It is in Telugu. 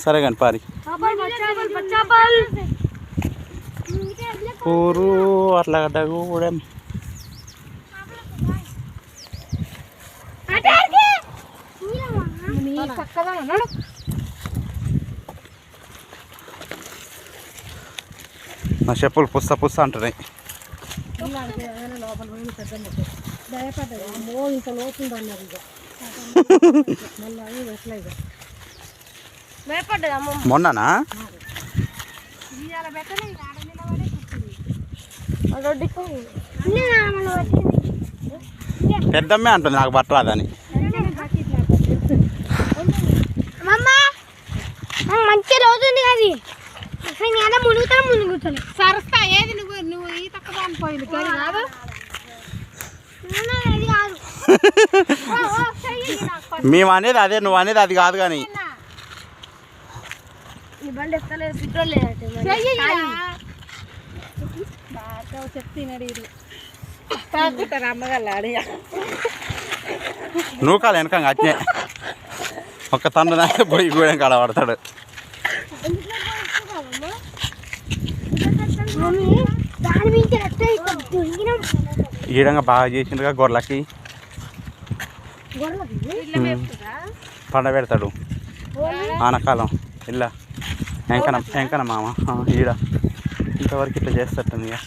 సరే కానీ పారి ఊరు అట్లా కూడా నా చెప్పులు పుస్త పుస్త అంటున్నాయి. మొన్ననా పెద్దమ్మే అంటుంది నాకు పట్టరాదని. మంచి రోజు ఉంది అది మునుగుతాను సరస్తా ఏది నువ్వు ఈ తక్కువ పోయింది కాదు మేము అనేది అదే, నువ్వు అనేది అది కాదు. కానీ నువ్వు కాదు వెనక అట్నే ఒక్క తండ్రి పోయి గూడెం కాడ పడతాడు. ఈడంగా బాగా చేసిండుగా గొర్రెలకి పండబెడతాడు ఆనకాలం ఇలా ఎంకన మామ ఈడ ఇంతవరకు ఇట్లా చేస్తట్టుంది ఇక.